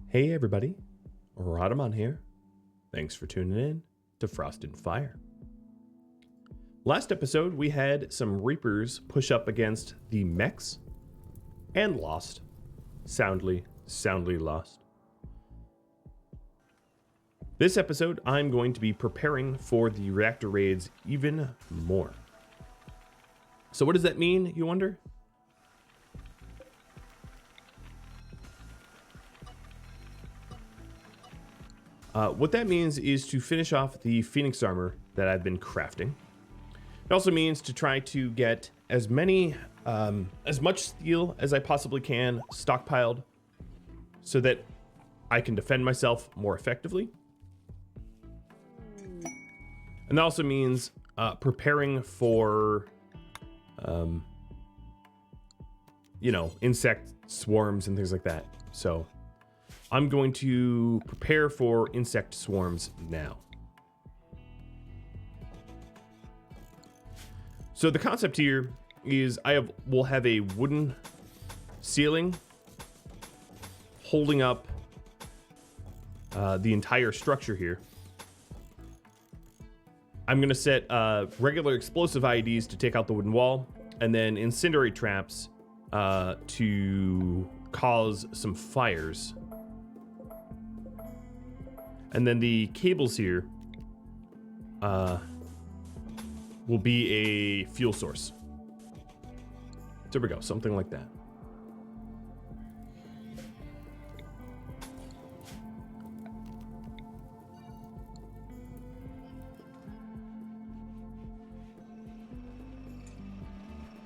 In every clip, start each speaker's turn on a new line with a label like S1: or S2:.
S1: Hey everybody, Rhadamant here. Thanks for tuning in to Frost and Fire. Last episode we had some Reapers push up against the mechs and lost. Soundly lost. This episode I'm going to be preparing for the reactor raids even more. So what does that mean, you wonder? What that means is to finish off the Phoenix armor that I've been crafting. It also means to try to get as much steel as I possibly can stockpiled so that I can defend myself more effectively. And that also means preparing for, insect swarms and things like that. So I'm going to prepare for insect swarms now. So the concept here is we'll have a wooden ceiling holding up the entire structure here. I'm going to set regular explosive IEDs to take out the wooden wall, and then incendiary traps to cause some fires. And then the cables here will be a fuel source. There we go, something like that.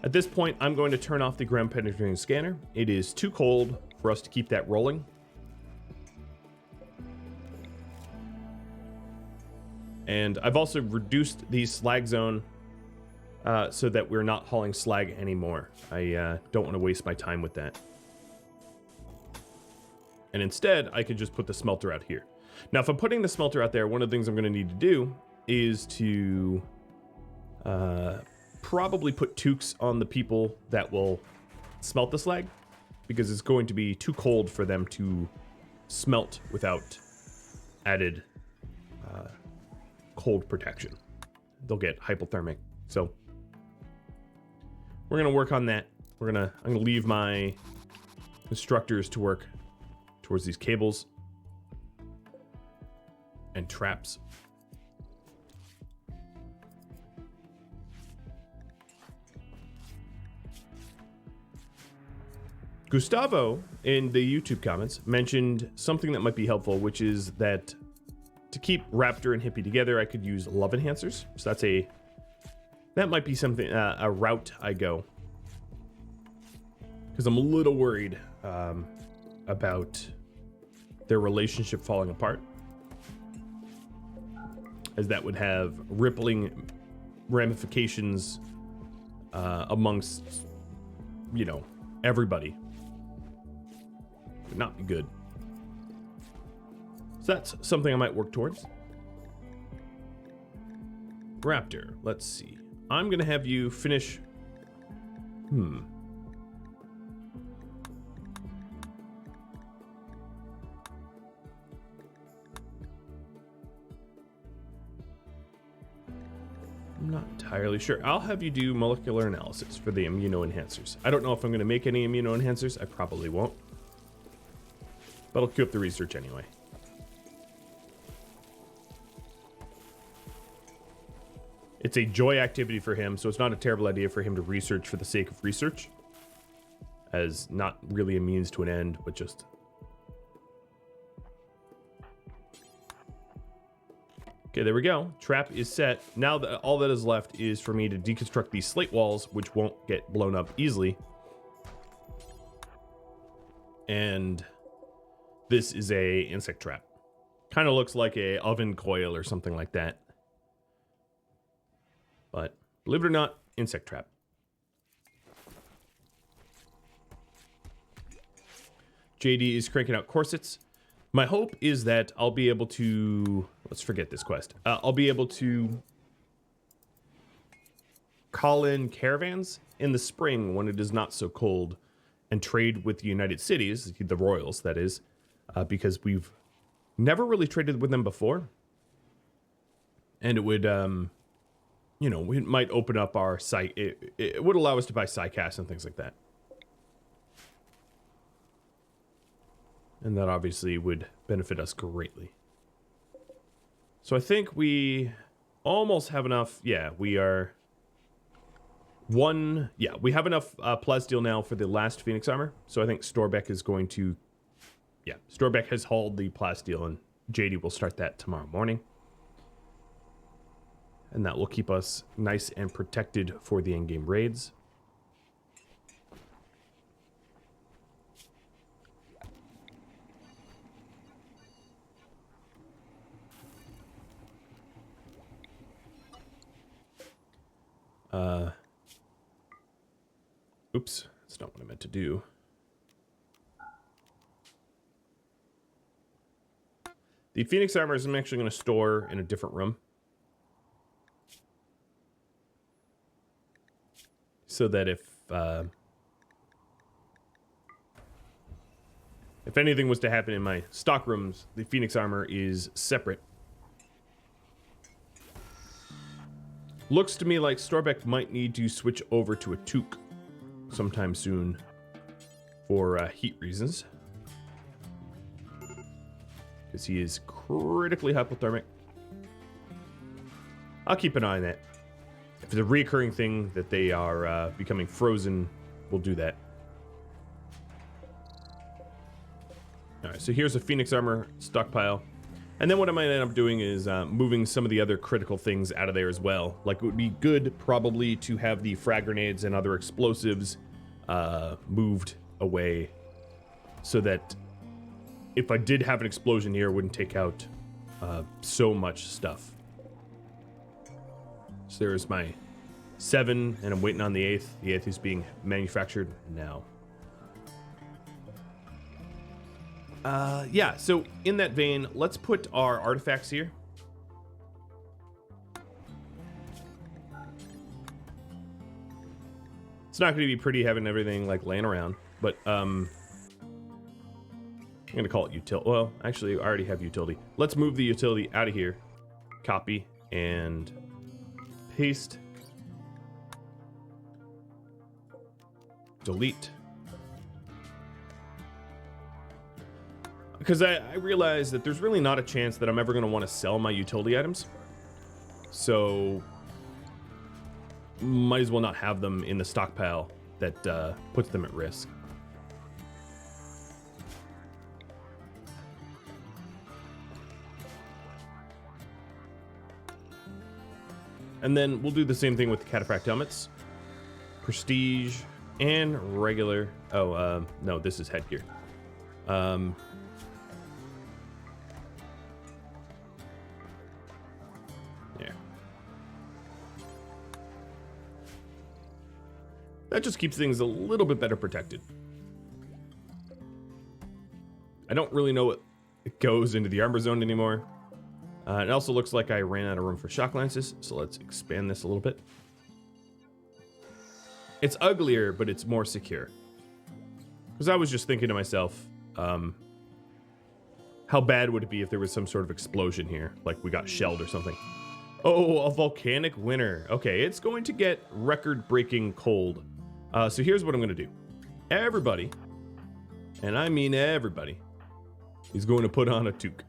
S1: At this point, I'm going to turn off the ground penetrating scanner. It is too cold for us to keep that rolling. And I've also reduced the slag zone so that we're not hauling slag anymore. I don't want to waste my time with that. And instead, I could just put the smelter out here. Now, if I'm putting the smelter out there, one of the things I'm going to need to do is to probably put toques on the people that will smelt the slag, because it's going to be too cold for them to smelt without added cold protection. They'll get hypothermic. So we're gonna work on that. I'm gonna leave my constructors to work towards these cables and traps. Gustavo in the YouTube comments mentioned something that might be helpful, which is that to keep Raptor and Hippie together, I could use love enhancers. So that might be something, a route I go. Because I'm a little worried about their relationship falling apart, as that would have rippling ramifications amongst, everybody. Would not be good. So that's something I might work towards. Raptor, let's see. I'm gonna have you finish. I'm not entirely sure. I'll have you do molecular analysis for the immunoenhancers. I don't know if I'm gonna make any immunoenhancers. I probably won't. But I'll queue up the research anyway. It's a joy activity for him, so it's not a terrible idea for him to research for the sake of research, as not really a means to an end, but just... Okay, there we go. Trap is set. Now all that is left is for me to deconstruct these slate walls, which won't get blown up easily. And this is a insect trap. Kind of looks like a oven coil or something like that. But believe it or not, insect trap. JD is cranking out corsets. My hope is that I'll be able to, let's forget this quest. I'll be able to call in caravans in the spring when it is not so cold and trade with the United Cities, the royals that is, because we've never really traded with them before. And it would, you know, we might open up our site. It would allow us to buy SciCast and things like that. And that obviously would benefit us greatly. So I think we almost have enough. Yeah, we are one. Yeah, we have enough plasteel now for the last Phoenix armor. So I think Storbeck is going to. Yeah, Storbeck has hauled the plasteel, and JD will start that tomorrow morning. And that will keep us nice and protected for the in-game raids. Oops, that's not what I meant to do. The Phoenix armor is I'm actually going to store in a different room. So that if anything was to happen in my stock rooms, the Phoenix armor is separate. Looks to me like Storbeck might need to switch over to a toque sometime soon for heat reasons. Because he is critically hypothermic. I'll keep an eye on that. If it's a recurring thing that they are becoming frozen, we'll do that. Alright, so here's a Phoenix armor stockpile. And then what I might end up doing is moving some of the other critical things out of there as well. Like, it would be good probably to have the frag grenades and other explosives moved away so that if I did have an explosion here, it wouldn't take out so much stuff. So there's my 7, and I'm waiting on the 8th. The 8th is being manufactured now. Yeah, so in that vein, let's put our artifacts here. It's not going to be pretty having everything like laying around, but I'm going to call it utility. Well, actually, I already have utility. Let's move the utility out of here. Copy and paste. Delete. Because I realize that there's really not a chance that I'm ever going to want to sell my utility items. So, might as well not have them in the stockpile that puts them at risk. And then we'll do the same thing with the cataphract helmets. Prestige and regular. Oh, no, this is headgear. That just keeps things a little bit better protected. I don't really know what goes into the armor zone anymore. It also looks like I ran out of room for shock lances, so let's expand this a little bit. It's uglier, but it's more secure. Because I was just thinking to myself, how bad would it be if there was some sort of explosion here, like we got shelled or something? Oh, a volcanic winter. Okay, it's going to get record-breaking cold. So here's what I'm going to do. Everybody, and I mean everybody, is going to put on a toque.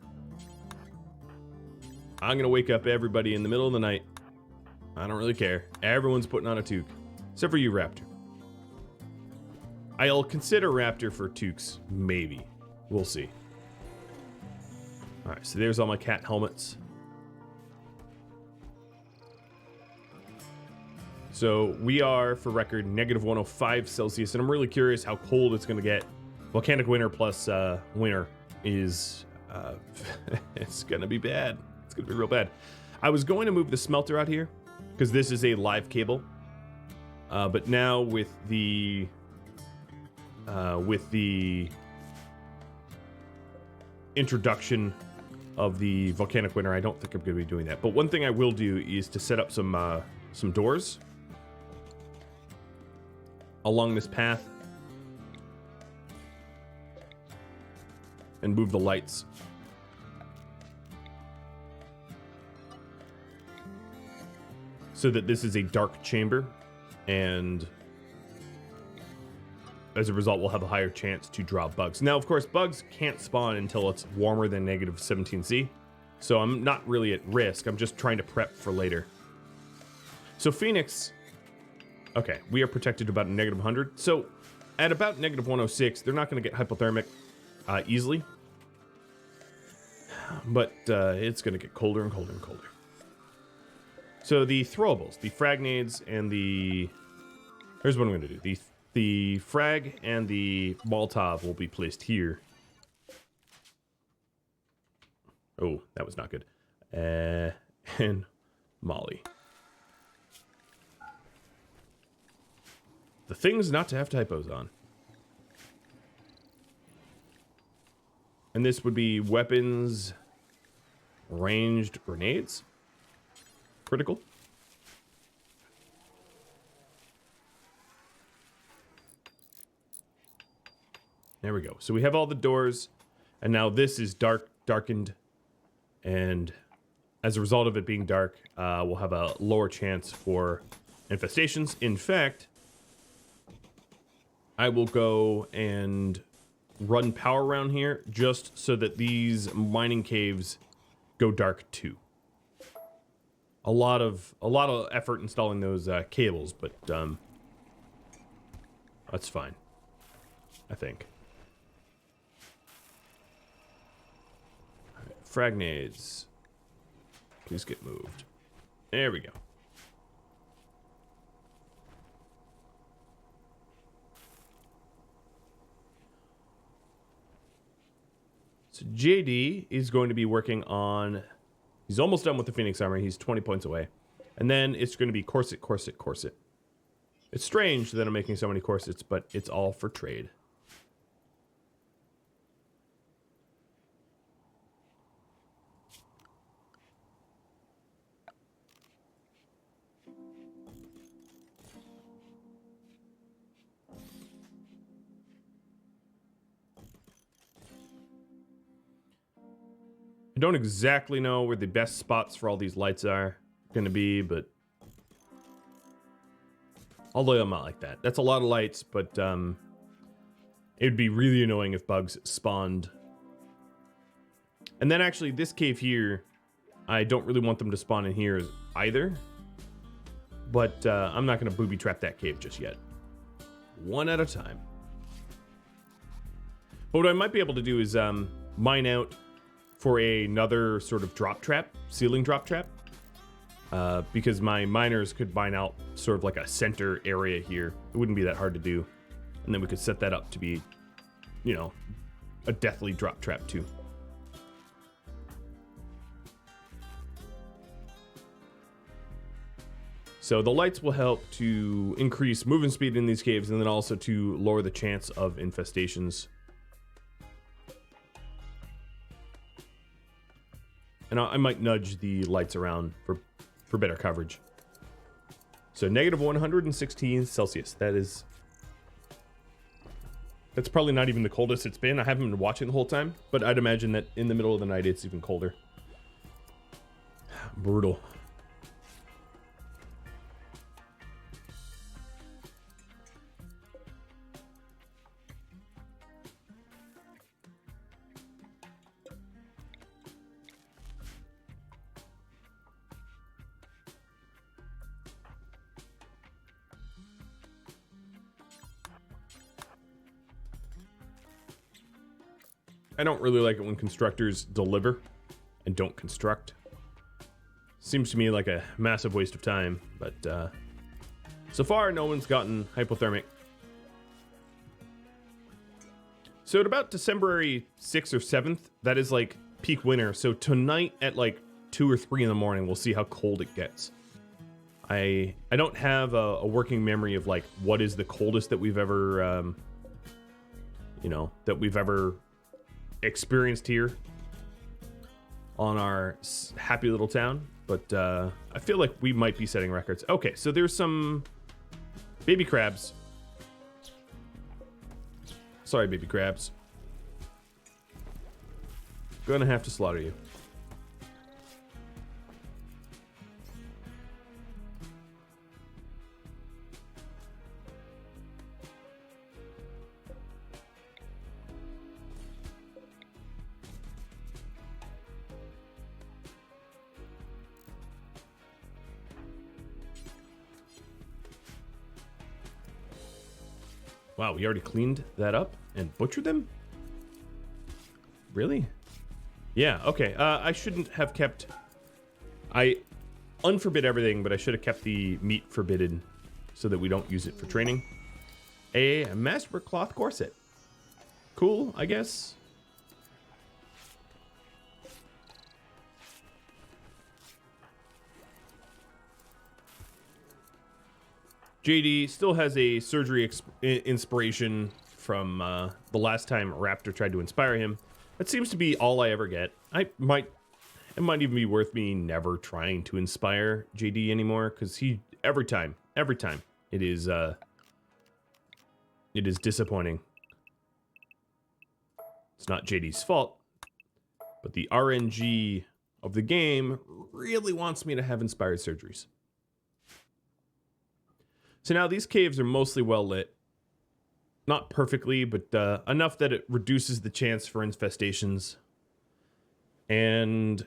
S1: I'm going to wake up everybody in the middle of the night. I don't really care. Everyone's putting on a toque. Except for you, Raptor. I'll consider Raptor for toques. Maybe. We'll see. Alright, so there's all my cat helmets. So we are, for record, negative 105 Celsius, and I'm really curious how cold it's going to get. Volcanic winter plus winter is... it's going to be bad. It's going to be real bad. I was going to move the smelter out here, because this is a live cable. But now with the introduction of the volcanic winter, I don't think I'm going to be doing that. But one thing I will do is to set up some doors along this path. and move the lights. So that this is a dark chamber, and as a result, we'll have a higher chance to draw bugs. Now, of course, bugs can't spawn until it's warmer than negative 17C, so I'm not really at risk. I'm just trying to prep for later. So Phoenix, okay, we are protected to about a negative 100. So at about negative 106, they're not going to get hypothermic easily, but it's going to get colder and colder and colder. So the throwables, the fragnades, and the... Here's what I'm going to do. The frag and the Molotov will be placed here. Oh, that was not good. And Molly. The things not to have typos on. And this would be weapons, ranged grenades, critical. There we go. So we have all the doors, and now this is darkened, and as a result of it being dark, we'll have a lower chance for infestations. In fact, I will go and run power around here just so that these mining caves go dark too. A lot of effort installing those cables, but that's fine, I think. Fragnades, please get moved. There we go. So JD is going to be working on, he's almost done with the Phoenix armor. He's 20 points away. And then it's going to be corset, corset, corset. It's strange that I'm making so many corsets, but it's all for trade. I don't exactly know where the best spots for all these lights are going to be, but I'll lay them out like that. That's a lot of lights, but it would be really annoying if bugs spawned. And then actually this cave here, I don't really want them to spawn in here either, but I'm not going to booby trap that cave just yet. One at a time. But what I might be able to do is mine out for another sort of drop trap, ceiling drop trap, because my miners could mine out sort of like a center area here. It wouldn't be that hard to do. And then we could set that up to be, you know, a deathly drop trap too. So the lights will help to increase movement speed in these caves, and then also to lower the chance of infestations. And I might nudge the lights around for better coverage. So negative 116 Celsius. That's probably not even the coldest it's been. I haven't been watching the whole time, but I'd imagine that in the middle of the night it's even colder. Brutal. I don't really like it when constructors deliver and don't construct. Seems to me like a massive waste of time, but so far no one's gotten hypothermic. So at about December 6th or 7th, that is like peak winter. So tonight at like 2 or 3 in the morning, we'll see how cold it gets. I don't have a working memory of like what is the coldest that we've ever, that we've ever experienced here on our happy little town, but I feel like we might be setting records. Okay, so there's some baby crabs. Sorry, baby crabs. Gonna have to slaughter you. Wow, we already cleaned that up and butchered them? Really? Yeah, okay. I shouldn't have kept... I unforbid everything, but I should have kept the meat forbidden so that we don't use it for training. A master cloth corset. Cool, I guess. JD still has a surgery inspiration from the last time Raptor tried to inspire him. That seems to be all I ever get. It might even be worth me never trying to inspire JD anymore, because every time it is disappointing. It's not JD's fault, but the RNG of the game really wants me to have inspired surgeries. So now these caves are mostly well lit. Not perfectly, but enough that it reduces the chance for infestations. And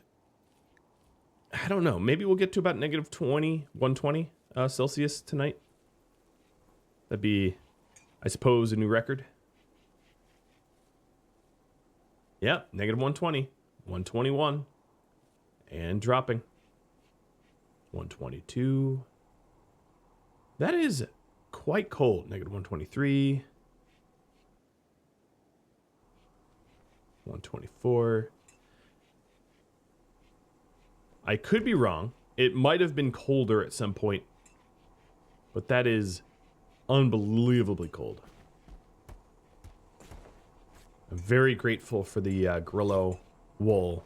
S1: I don't know, maybe we'll get to about negative 120 Celsius tonight. That'd be, I suppose, a new record. Yeah, negative 120, 121, and dropping. 122. That is quite cold. Negative 123. 124. I could be wrong. It might have been colder at some point, but that is unbelievably cold. I'm very grateful for the Grillo wool,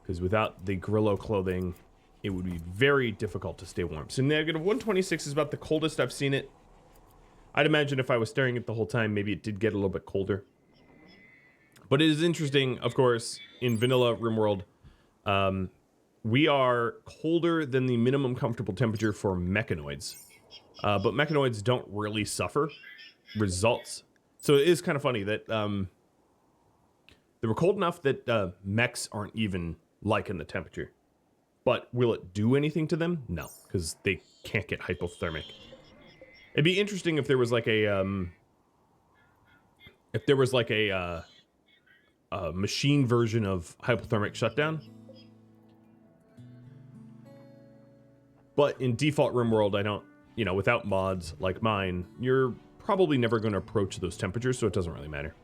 S1: because without the Grillo clothing, it would be very difficult to stay warm. So negative 126 is about the coldest I've seen it. I'd imagine if I was staring at it the whole time, maybe it did get a little bit colder. But it is interesting, of course, in vanilla RimWorld, we are colder than the minimum comfortable temperature for mechanoids. But mechanoids don't really suffer results. So it is kind of funny that they were cold enough that mechs aren't even liking the temperature. But will it do anything to them? No, because they can't get hypothermic. It'd be interesting if there was like a machine version of hypothermic shutdown. But in default RimWorld, I don't, without mods like mine, you're probably never going to approach those temperatures, so it doesn't really matter.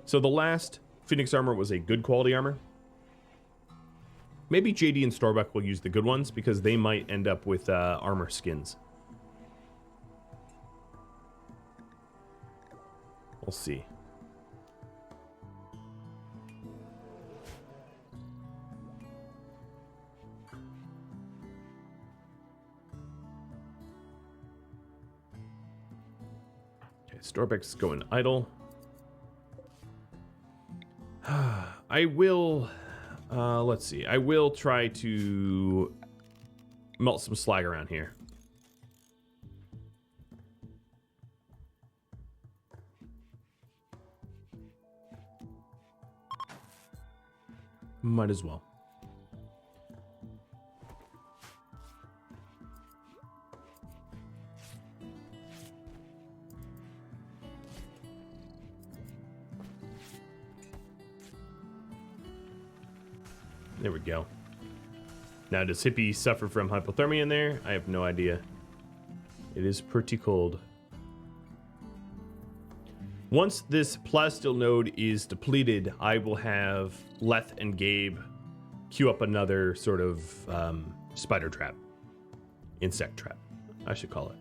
S1: So the last Phoenix armor was a good quality armor. Maybe JD and Storbuck will use the good ones, because they might end up with armor skins. We'll see. Okay, Storbuck's going idle. I will... let's see. I will try to melt some slag around here. Might as well. There we go. Now, does Hippie suffer from hypothermia in there? I have no idea. It is pretty cold. Once this plasteel node is depleted, I will have Leth and Gabe queue up another sort of spider trap. Insect trap, I should call it.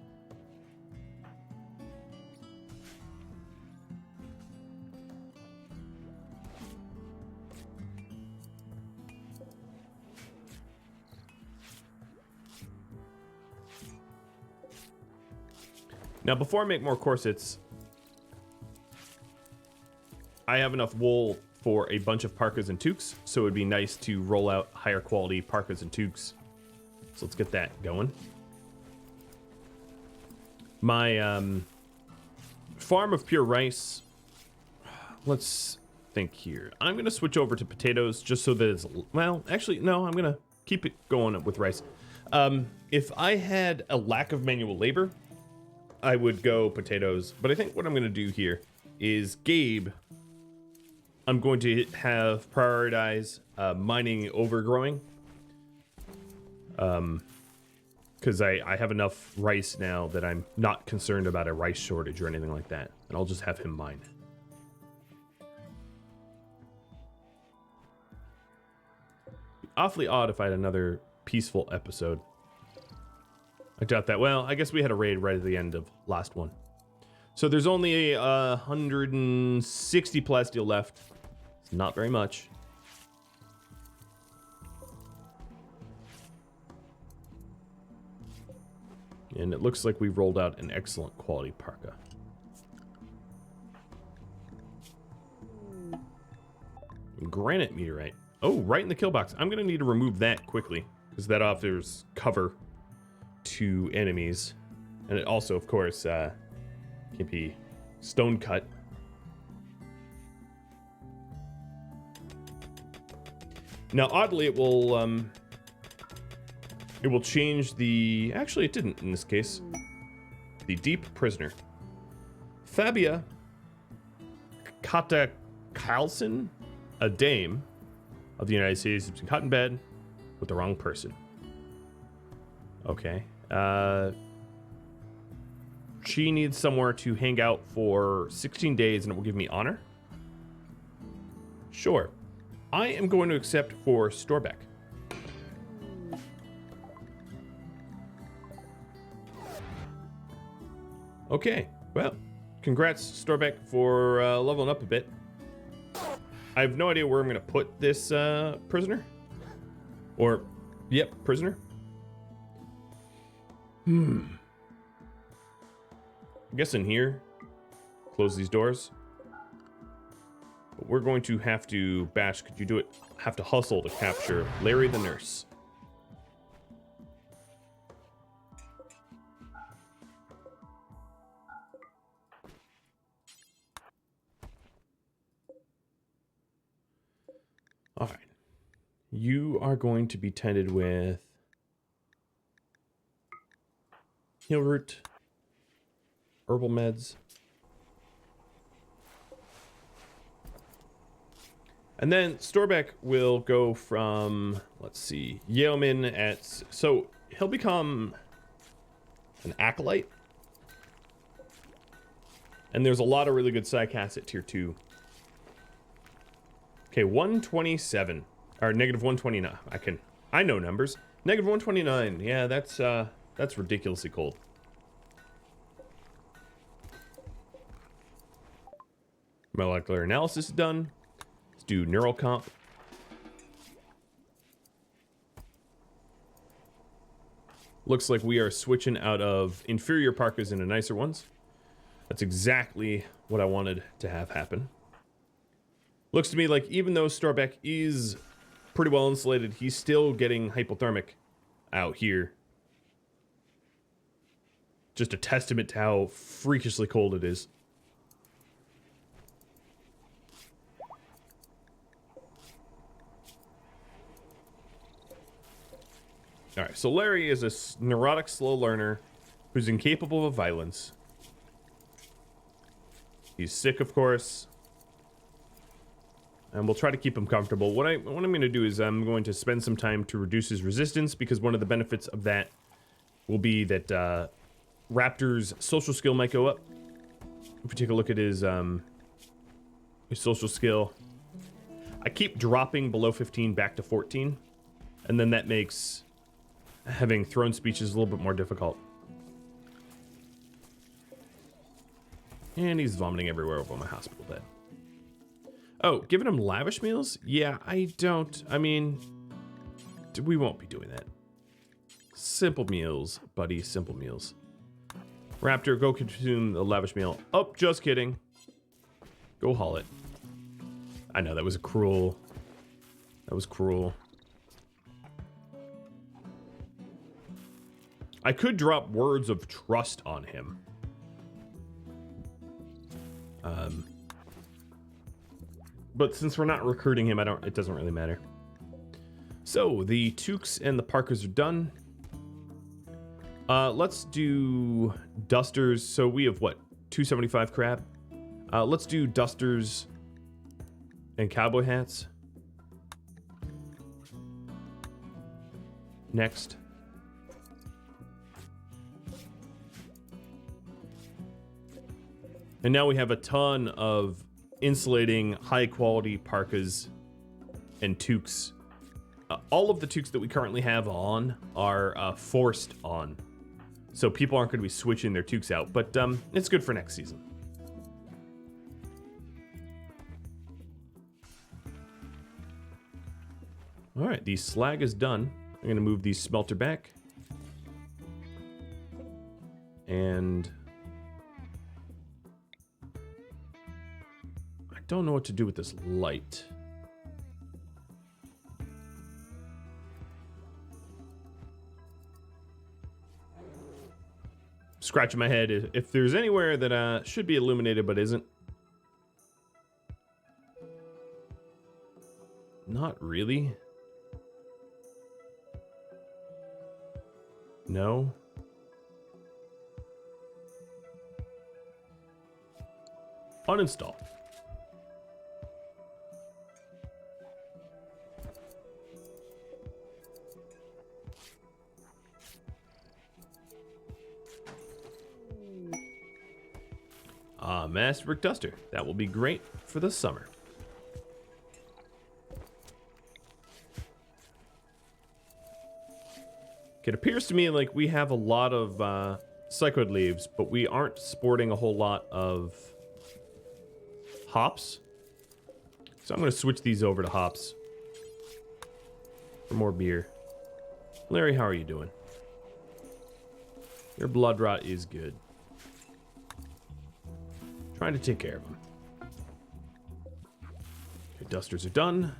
S1: Now, before I make more corsets, I have enough wool for a bunch of parkas and toques, so it would be nice to roll out higher quality parkas and toques. So let's get that going. My farm of pure rice, let's think here. I'm going to switch over to potatoes just so that it's, well, actually, no, I'm going to keep it going with rice. If I had a lack of manual labor, I would go potatoes, but I think what I'm going to do here is Gabe, I'm going to have prioritize mining overgrowing. Because I have enough rice now that I'm not concerned about a rice shortage or anything like that. And I'll just have him mine. Be awfully odd if I had another peaceful episode. I doubt that. Well, I guess we had a raid right at the end of last one. So there's only 160 plasteel left. It's not very much. And it looks like we rolled out an excellent quality parka. Granite meteorite. Oh, right in the kill box. I'm going to need to remove that quickly, because that offers cover to enemies. And it also, of course, can be stone cut. Now, oddly, it will change the... Actually, it didn't in this case. The deep prisoner. Fabia Katakalson, a dame of the United States, has been caught in bed with the wrong person. Okay. She needs somewhere to hang out for 16 days and it will give me honor. Sure. I am going to accept for Storbeck. Okay, well, congrats, Storbeck, for leveling up a bit. I have no idea where I'm going to put this prisoner. Or, yep, prisoner. I guess in here. Close these doors. But we're going to have to... Bash, could you do it? Have to hustle to capture Larry the nurse. All right. You are going to be tended with heal root, herbal meds, and then Storbeck will go from, let's see, Yeoman at, so he'll become an acolyte, and there's a lot of really good psycasts at tier 2. Okay, 127, or negative 129. I know numbers. Negative 129. Yeah, that's ridiculously cold. Molecular analysis is done. Let's do neural comp. Looks like we are switching out of inferior parkas into nicer ones. That's exactly what I wanted to have happen. Looks to me like even though Storbeck is pretty well insulated, he's still getting hypothermic out here. Just a testament to how freakishly cold it is. Alright, so Larry is a neurotic slow learner who's incapable of violence. He's sick, of course. And we'll try to keep him comfortable. What I'm going to do is I'm going to spend some time to reduce his resistance, because one of the benefits of that will be that Raptor's social skill might go up. If we take a look at his social skill, I keep dropping below 15 back to 14, and then that makes having thrown speeches a little bit more difficult. And he's vomiting everywhere over my hospital bed. Oh, giving him lavish meals? Yeah, I mean, we won't be doing that. Simple meals, buddy, simple meals. Raptor, go consume the lavish meal. Oh, just kidding. Go haul it. I know, that was cruel. That was cruel. I could drop words of trust on him. But since we're not recruiting him, it doesn't really matter. So, the toques and the parkas are done. Let's do dusters. So we have what? 275 crab? Let's do dusters and cowboy hats. Next. And now we have a ton of insulating, high-quality parkas and toques. All of the toques that we currently have on are forced on. So people aren't going to be switching their toques out, but it's good for next season. All right, the slag is done. I'm going to move the smelter back. And I don't know what to do with this light. Scratching my head if there's anywhere that should be illuminated but isn't. Not really. No. Uninstall. Master Brick Duster. That will be great for the summer. It appears to me like we have a lot of cycloid leaves, but we aren't sporting a whole lot of hops. So I'm going to switch these over to hops for more beer. Larry, how are you doing? Your blood rot is good. Trying to take care of them. Okay, dusters are done.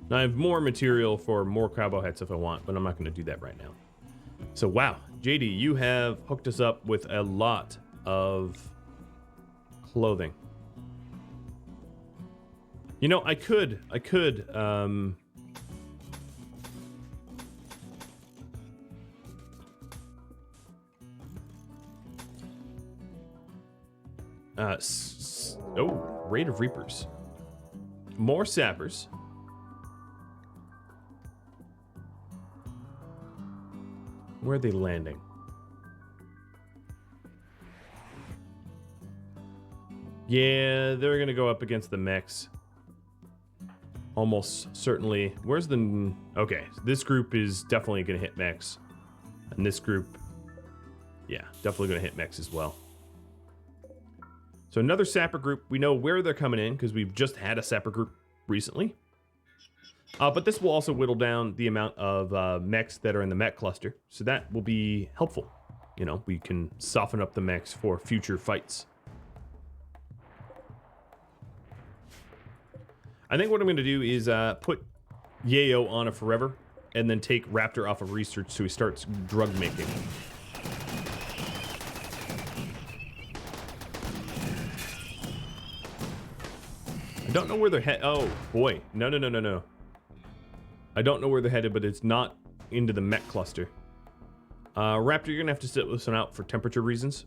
S1: Now I have more material for more cowboy hats if I want, but I'm not going to do that right now. So wow, JD, you have hooked us up with a lot of clothing. You know, I could, oh, Raid of Reapers. More sappers. Where are they landing? Yeah, they're gonna go up against the mechs. Almost certainly. Where's the... Okay, this group is definitely gonna hit mechs. And this group... Yeah, definitely gonna hit mechs as well. So another sapper group. We know where they're coming in because we've just had a sapper group recently. But this will also whittle down the amount of mechs that are in the mech cluster. So that will be helpful. You know, we can soften up the mechs for future fights. I think what I'm going to do is put Yayo on a forever and then take Raptor off of research so he starts drug making. I don't know where they're headed. Oh, boy. No. I don't know where they're headed, but it's not into the mech cluster. Raptor, you're going to have to sit this one out for temperature reasons.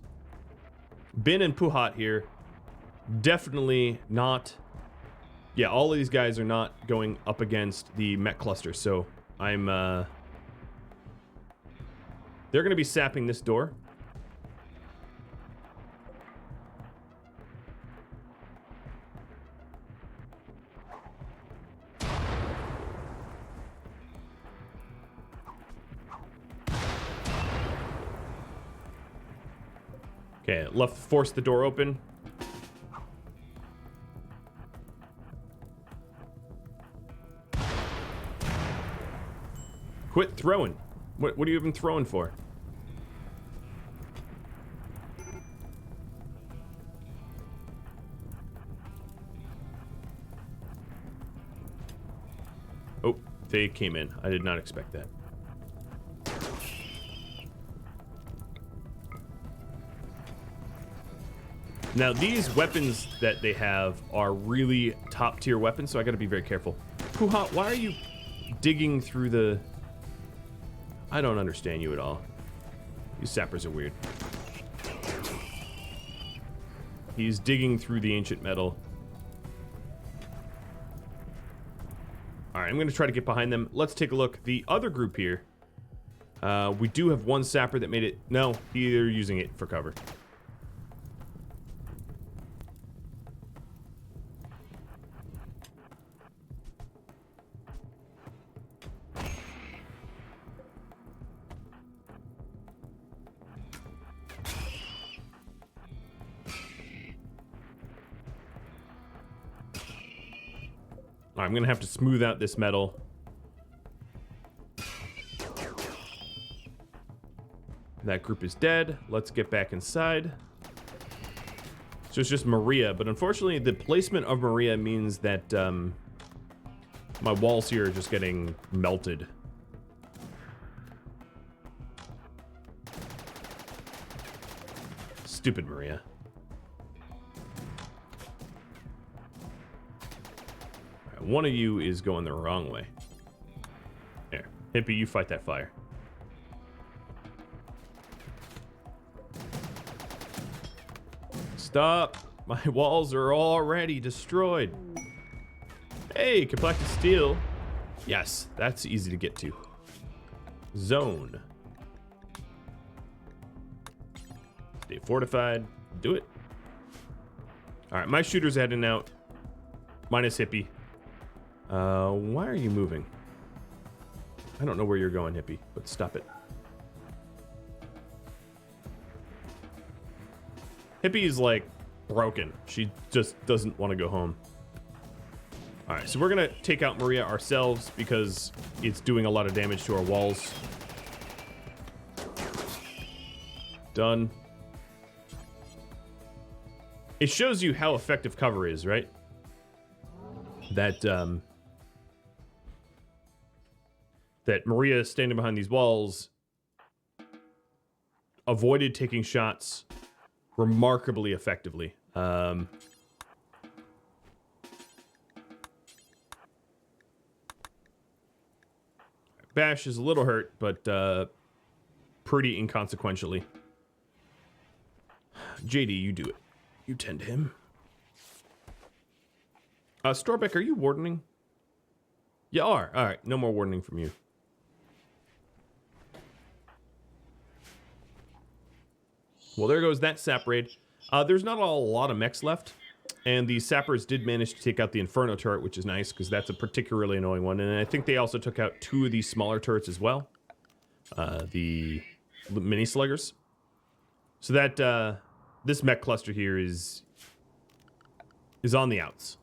S1: Bin and Puhat here. Definitely not... Yeah, all of these guys are not going up against the mech cluster, so I'm, they're going to be sapping this door. Okay, left, force the door open. Quit throwing. What are you even throwing for? Oh, they came in. I did not expect that. Now, these weapons that they have are really top-tier weapons, so I gotta be very careful. Puha, why are you digging through the... I don't understand you at all. These sappers are weird. He's digging through the ancient metal. Alright, I'm gonna try to get behind them. Let's take a look. The other group here, we do have one sapper that made it... No, they're using it for cover. I'm gonna have to smooth out this metal. That group is dead. Let's get back inside. So it's just Maria, but unfortunately the placement of Maria means that my walls here are just getting melted. Stupid Maria. One of you is going the wrong way. There. Hippie, you fight that fire. Stop! My walls are already destroyed. Hey, complected steel. Yes, that's easy to get to. Zone. Stay fortified. Do it. Alright, my shooter's heading out. Minus Hippie. Why are you moving? I don't know where you're going, Hippie, but stop it. Hippie is like broken. She just doesn't want to go home. Alright, so we're gonna take out Maria ourselves because it's doing a lot of damage to our walls. Done. It shows you how effective cover is, right? That Maria standing behind these walls avoided taking shots remarkably effectively. Bash is a little hurt, but pretty inconsequentially. JD, you do it. You tend to him. Storbeck, are you wardening? You are. All right, no more wardening from you. Well, there goes that sap raid. There's not a lot of mechs left, and the sappers did manage to take out the Inferno turret, which is nice, because that's a particularly annoying one. And I think they also took out 2 of these smaller turrets as well. The mini sluggers. So that, this mech cluster here is on the outs.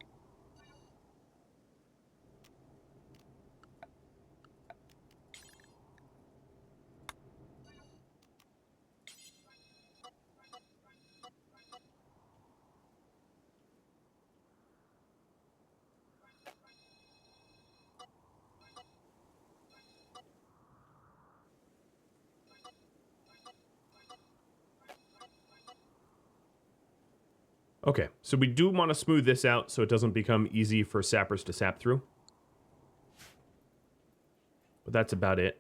S1: Okay, so we do want to smooth this out so it doesn't become easy for sappers to sap through. But that's about it.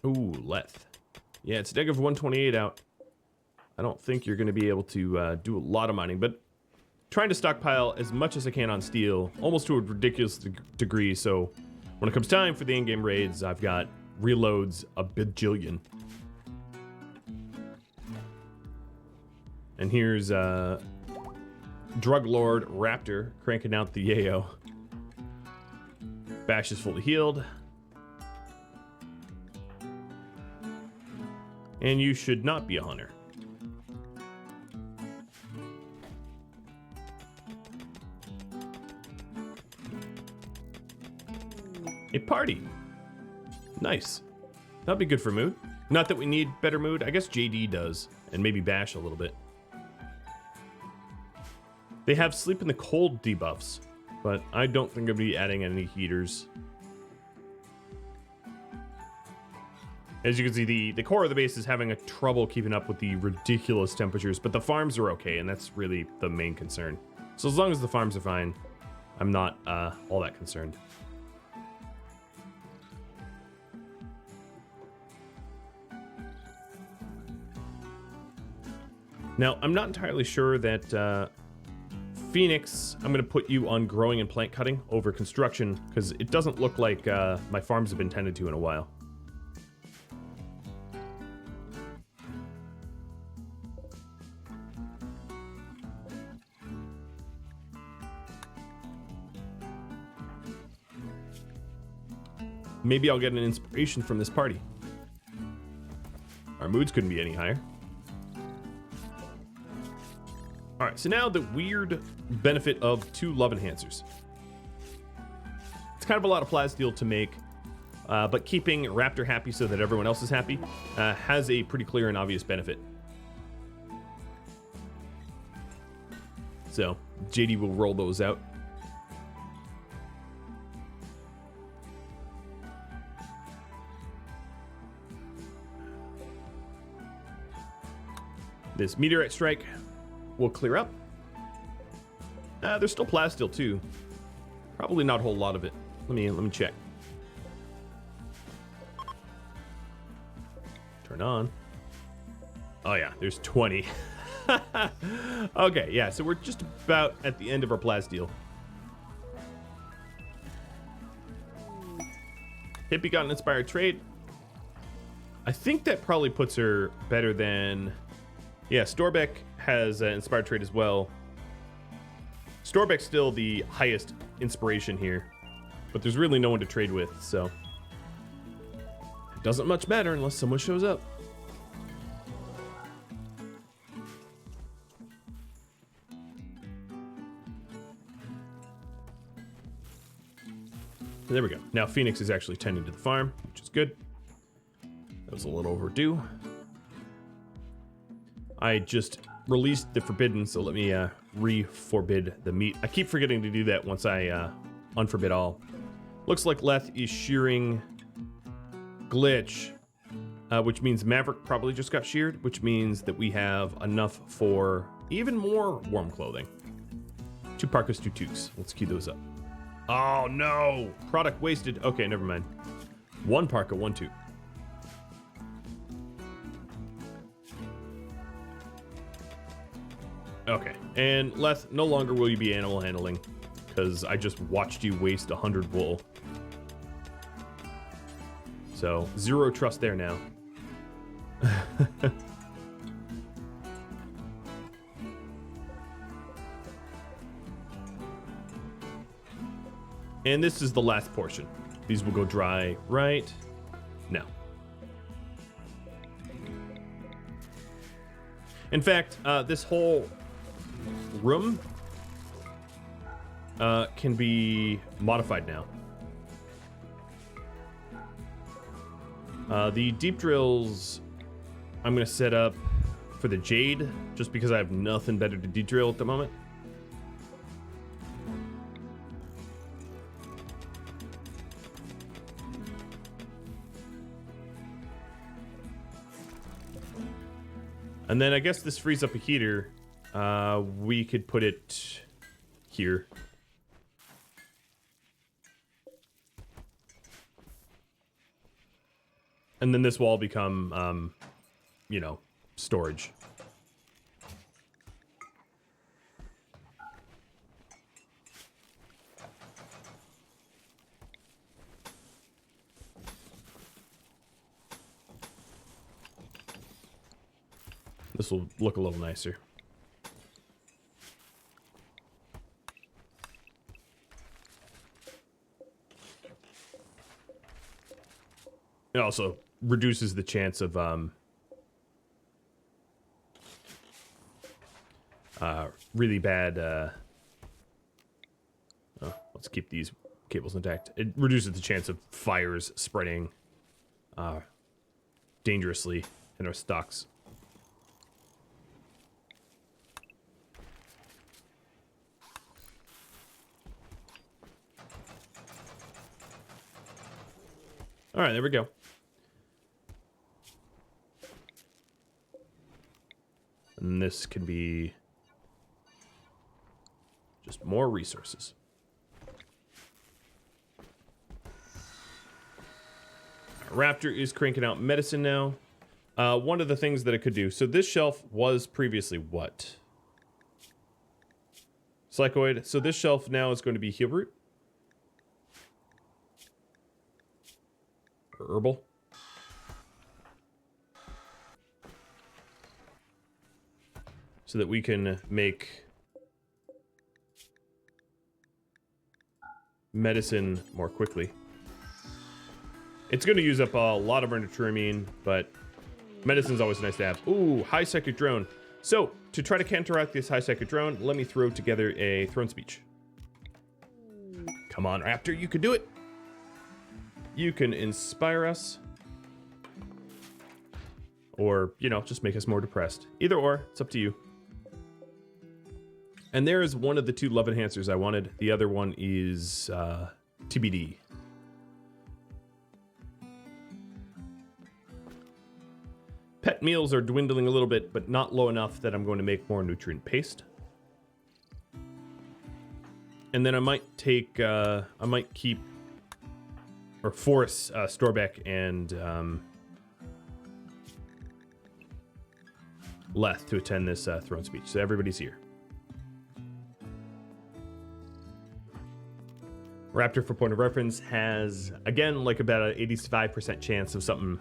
S1: Ooh, Leth. Yeah, it's negative 128 out. I don't think you're going to be able to do a lot of mining, but trying to stockpile as much as I can on steel, almost to a ridiculous degree, so when it comes time for the in-game raids, I've got reloads a bajillion. And here's Drug Lord Raptor cranking out the yayo. Bash is fully healed. And you should not be a hunter. A party. Nice. That'd be good for mood. Not that we need better mood. I guess JD does, and maybe Bash a little bit. They have sleep in the cold debuffs, but I don't think I'll be adding any heaters. As you can see, the core of the base is having a trouble keeping up with the ridiculous temperatures, but the farms are okay, and that's really the main concern. So as long as the farms are fine, I'm not all that concerned. Now, I'm not entirely sure that Phoenix, I'm going to put you on growing and plant cutting over construction, because it doesn't look like my farms have been tended to in a while. Maybe I'll get an inspiration from this party. Our moods couldn't be any higher. Alright, so now the weird benefit of 2 love enhancers. It's kind of a lot of plasteel to make, but keeping Raptor happy so that everyone else is happy has a pretty clear and obvious benefit. So, JD will roll those out. This meteorite strike will clear up. There's still plasteel too. Probably not a whole lot of it. Let me check. Turn on. Oh yeah, there's 20. Okay, yeah, so we're just about at the end of our plasteel. Hippie got an inspired trade. I think that probably puts her better than... Yeah, Storbeck has an inspired trait as well. Storbeck's still the highest inspiration here, but there's really no one to trade with, so it doesn't much matter unless someone shows up. There we go. Now Phoenix is actually tending to the farm, which is good. That was a little overdue. I just released the forbidden, so let me re-forbid the meat. I keep forgetting to do that once I unforbid all. Looks like Leth is shearing Glitch, which means Maverick probably just got sheared, which means that we have enough for even more warm clothing. 2 parkas, 2 toques. Let's queue those up. Oh no! Product wasted. Okay, never mind. 1 parka, 1 toque. Okay, and Leth, no longer will you be animal handling, because I just watched you waste 100 wool. So, 0 trust there now. And this is the last portion. These will go dry right now. In fact, this whole room can be modified now. The deep drills I'm going to set up for the jade, just because I have nothing better to deep drill at the moment. And then I guess this frees up a heater. We could put it here. And then this will all become, you know, storage. This will look a little nicer. It also reduces the chance of really bad let's keep these cables intact. It reduces the chance of fires spreading dangerously in our stocks. All right, there we go. And this can be just more resources. Raptor is cranking out medicine now. One of the things that it could do. So this shelf was previously what? Psychoid. So this shelf now is going to be heal root. Or herbal. So that we can make medicine more quickly. It's going to use up a lot of our nutrimine, but medicine's always nice to have. Ooh, high psychic drone. So, to try to counteract this high psychic drone, let me throw together a throne speech. Come on, Raptor, you can do it. You can inspire us. Or, you know, just make us more depressed. Either or, it's up to you. And there is one of the 2 love enhancers I wanted. The other one is TBD. Pet meals are dwindling a little bit, but not low enough that I'm going to make more nutrient paste. And then I might take, I might keep, or force Storbeck and Leth to attend this throne speech. So everybody's here. Raptor, for point of reference, has, again, like about an 85% chance of something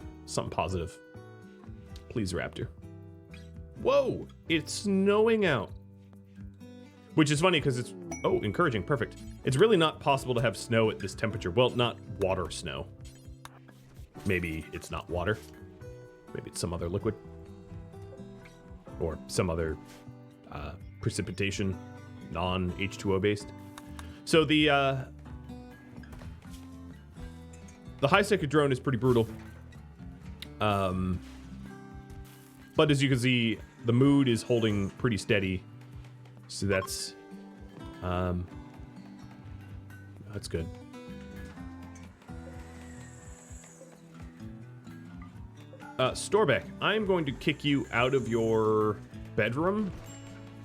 S1: positive. Please, Raptor. Whoa, it's snowing out. Which is funny because it's, oh, encouraging, perfect. It's really not possible to have snow at this temperature. Well, not water snow. Maybe it's not water. Maybe it's some other liquid. Or some other precipitation, non-H2O based. So the high psychic drone is pretty brutal. But as you can see, the mood is holding pretty steady. So that's good. Storbeck, I'm going to kick you out of your bedroom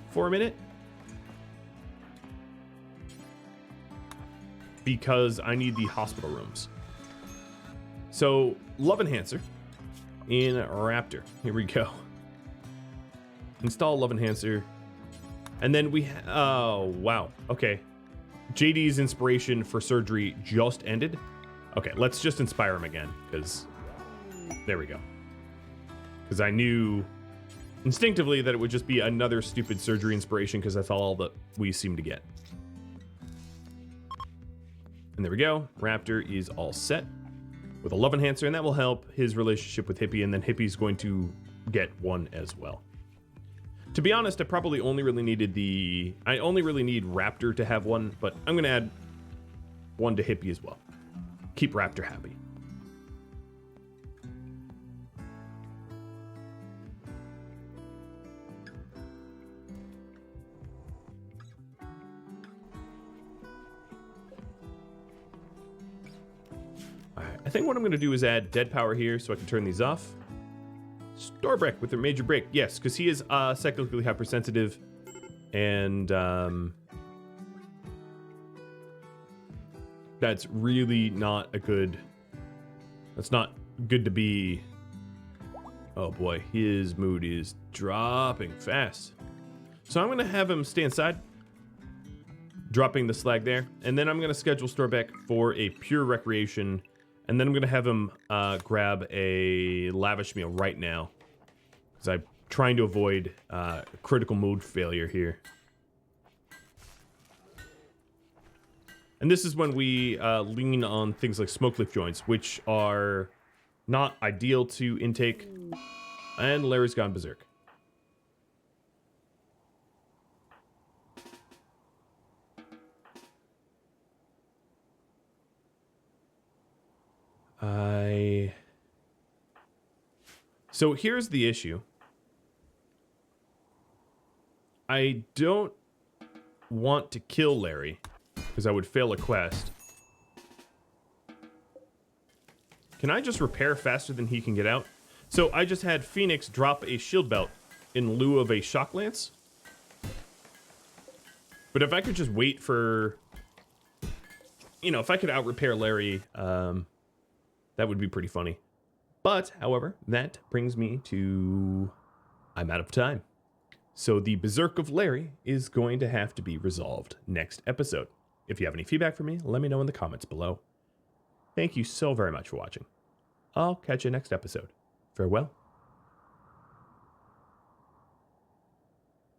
S1: for a minute. Because I need the hospital rooms. So, Love Enhancer in Raptor. Here we go. Install Love Enhancer. And then we oh, wow. Okay. JD's inspiration for surgery just ended. Okay, let's just inspire him again, because there we go. Because I knew instinctively that it would just be another stupid surgery inspiration, because that's all that we seem to get. And there we go. Raptor is all set with a Love Enhancer, and that will help his relationship with Hippie, and then Hippie's going to get one as well. To be honest, I probably only really needed I only really need Raptor to have one, but I'm going to add one to Hippie as well. Keep Raptor happy. Alright, I think what I'm going to do is add dead power here so I can turn these off. Storbeck with a major break. Yes, because he is cyclically hypersensitive, and that's really not a good... That's not good to be... Oh boy, his mood is dropping fast. So I'm going to have him stay inside, dropping the slag there, and then I'm going to schedule Storbeck for a pure recreation. And then I'm going to have him grab a lavish meal right now, because I'm trying to avoid critical mood failure here. And this is when we lean on things like smoke leaf joints, which are not ideal to intake. And Larry's gone berserk. So here's the issue. I don't want to kill Larry because I would fail a quest. Can I just repair faster than he can get out? So I just had Phoenix drop a shield belt in lieu of a shock lance. But if I could just wait for, you know, if I could out repair Larry, that would be pretty funny. But, however, that brings me to, I'm out of time. So the Berserk of Larry is going to have to be resolved next episode. If you have any feedback for me, let me know in the comments below. Thank you so very much for watching. I'll catch you next episode. Farewell.